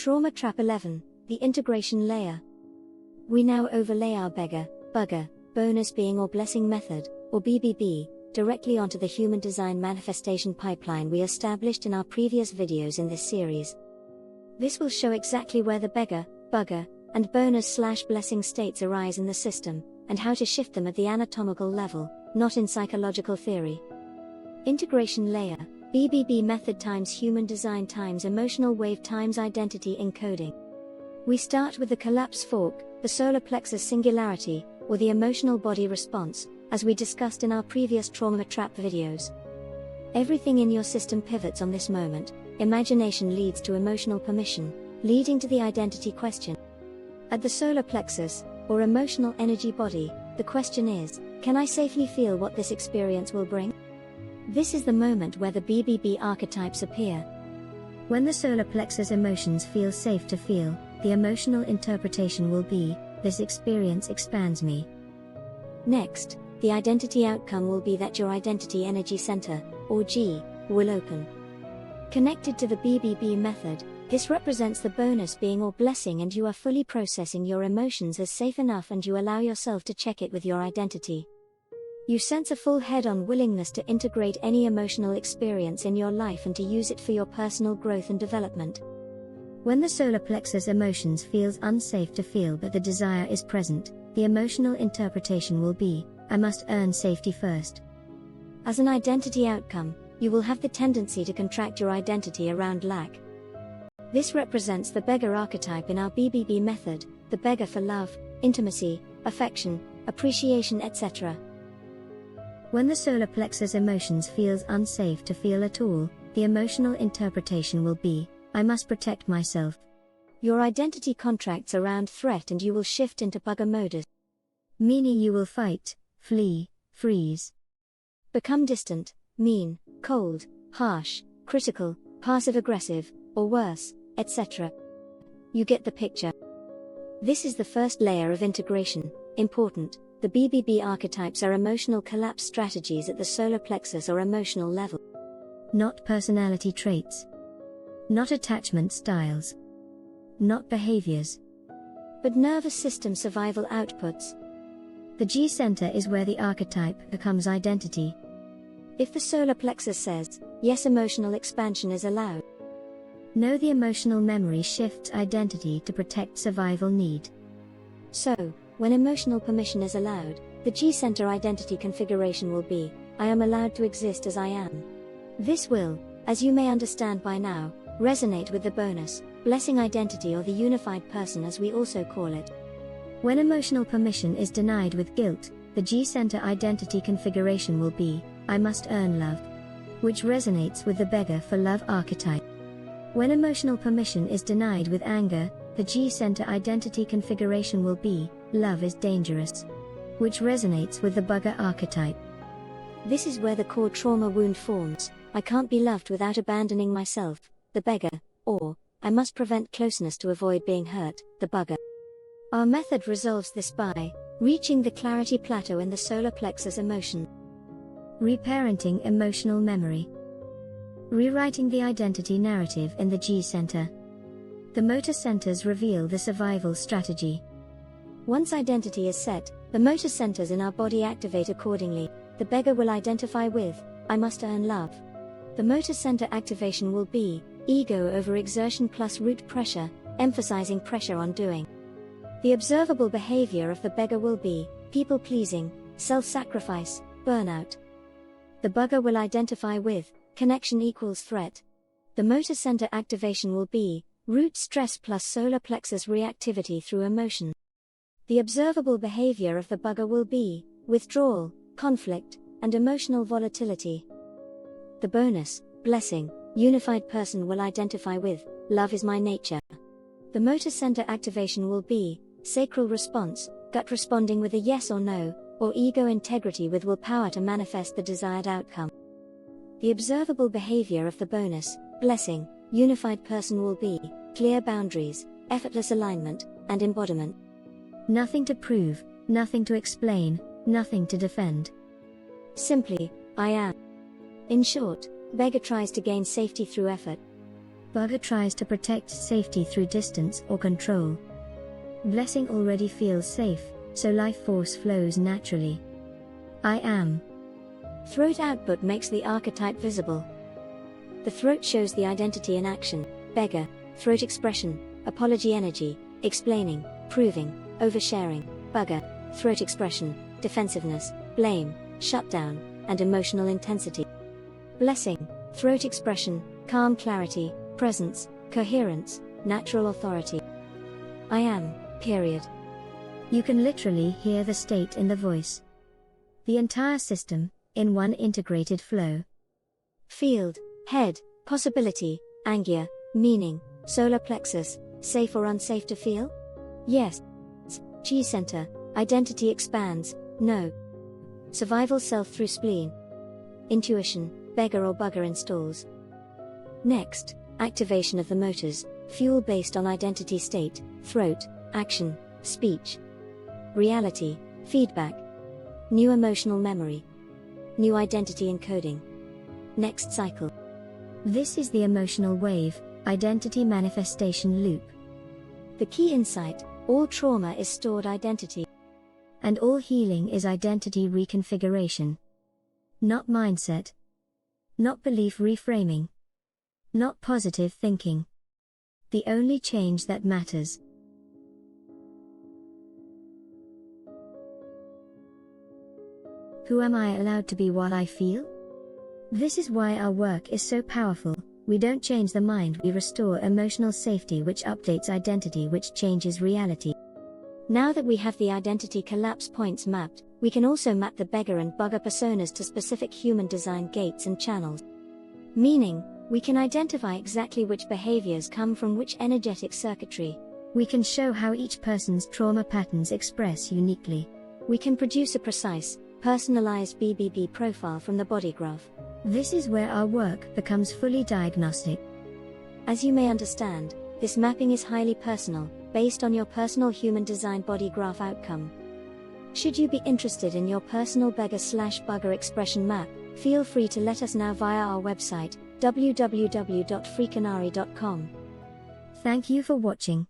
Trauma Trap 11, the integration layer. We now overlay our Beggar, bonus being or blessing method, or BBB, directly onto the human design manifestation pipeline we established in our previous videos in this series. This will show exactly where the Beggar, and bonus/blessing states arise in the system, and how to shift them at the anatomical level, not in psychological theory. Integration layer, BBB method times human design times emotional wave times identity encoding. We start with the collapse fork, the solar plexus singularity, or the emotional body response, as we discussed in our previous trauma trap videos. Everything in your system pivots on this moment. Imagination leads to emotional permission, leading to the identity question. At the solar plexus, or emotional energy body, the question is, can I safely feel what this experience will bring? This is the moment where the BBB archetypes appear. When the solar plexus emotions feel safe to feel, the emotional interpretation will be, this experience expands me. Next, the identity outcome will be that your identity energy center, or G, will open. Connected to the BBB method, this represents the bonus being or blessing, and you are fully processing your emotions as safe enough, and you allow yourself to check it with your identity. You sense a full head-on willingness to integrate any emotional experience in your life and to use it for your personal growth and development. When the solar plexus emotions feels unsafe to feel but the desire is present, the emotional interpretation will be, I must earn safety first. As an identity outcome, you will have the tendency to contract your identity around lack. This represents the Beggar archetype in our BBB method, the Beggar for love, intimacy, affection, appreciation, etc. When the solar plexus emotions feels unsafe to feel at all, the emotional interpretation will be, I must protect myself. Your identity contracts around threat and you will shift into Beggar modus. Meaning you will fight, flee, freeze. Become distant, mean, cold, harsh, critical, passive-aggressive, or worse, etc. You get the picture. This is the first layer of integration. Important, the BBB archetypes are emotional collapse strategies at the solar plexus or emotional level. Not personality traits. Not attachment styles. Not behaviors. But nervous system survival outputs. The G center is where the archetype becomes identity. If the solar plexus says, yes, emotional expansion is allowed, know the emotional memory shifts identity to protect survival need. So, when emotional permission is allowed, the G center identity configuration will be, I am allowed to exist as I am. This will, as you may understand by now, resonate with the bonus, blessing identity, or the unified person as we also call it. When emotional permission is denied with guilt, the G center identity configuration will be, I must earn love, which resonates with the Beggar for love archetype. When emotional permission is denied with anger, the G center identity configuration will be, love is dangerous, which resonates with the Beggar archetype. This is where the core trauma wound forms, I can't be loved without abandoning myself, the Beggar, or, I must prevent closeness to avoid being hurt, the Beggar. Our method resolves this by reaching the clarity plateau in the solar plexus emotion, reparenting emotional memory, rewriting the identity narrative in the G center. The motor centers reveal the survival strategy. Once identity is set, the motor centers in our body activate accordingly. The Beggar will identify with, I must earn love. The motor center activation will be, ego over exertion plus root pressure, emphasizing pressure on doing. The observable behavior of the Beggar will be, people-pleasing, self-sacrifice, burnout. The Beggar will identify with, connection equals threat. The motor center activation will be, root stress plus solar plexus reactivity through emotion. The observable behavior of the Beggar will be, withdrawal, conflict, and emotional volatility. The bonus, blessing, unified person will identify with, love is my nature. The motor center activation will be, sacral response, gut responding with a yes or no, or ego integrity with willpower to manifest the desired outcome. The observable behavior of the bonus, blessing, unified person will be, clear boundaries, effortless alignment, and embodiment. Nothing to prove, nothing to explain, nothing to defend. Simply, I am. In short, Beggar tries to gain safety through effort. Bugger tries to protect safety through distance or control. Blessing already feels safe, so life force flows naturally. I am. Throat output makes the archetype visible. The throat shows the identity in action. Beggar, throat expression, apology energy, explaining, proving, oversharing. Bugger, throat expression, defensiveness, blame, shutdown, and emotional intensity. Blessing, throat expression, calm clarity, presence, coherence, natural authority. I am, period. You can literally hear the state in the voice. The entire system, in one integrated flow. Field, head, possibility, angia, meaning, solar plexus, safe or unsafe to feel? Yes. Chi center, identity expands, no. Survival self through spleen. Intuition, beggar or bugger installs. Next, activation of the motors, fuel based on identity state, throat, action, speech. Reality, feedback. New emotional memory. New identity encoding. Next cycle. This is the emotional wave, identity manifestation loop. The key insight, all trauma is stored identity. And all healing is identity reconfiguration. Not mindset. Not belief reframing. Not positive thinking. The only change that matters. Who am I allowed to be what I feel? This is why our work is so powerful. We don't change the mind, we restore emotional safety, which updates identity, which changes reality. Now that we have the identity collapse points mapped, we can also map the beggar and bugger personas to specific human design gates and channels. Meaning, we can identify exactly which behaviors come from which energetic circuitry. We can show how each person's trauma patterns express uniquely. We can produce a precise, personalized BBB profile from the body graph. This is where our work becomes fully diagnostic. As you may understand, this mapping is highly personal, based on your personal human design body graph outcome. Should you be interested in your personal beggar/bugger expression map, feel free to let us know via our website, www.freakanari.com. Thank you for watching.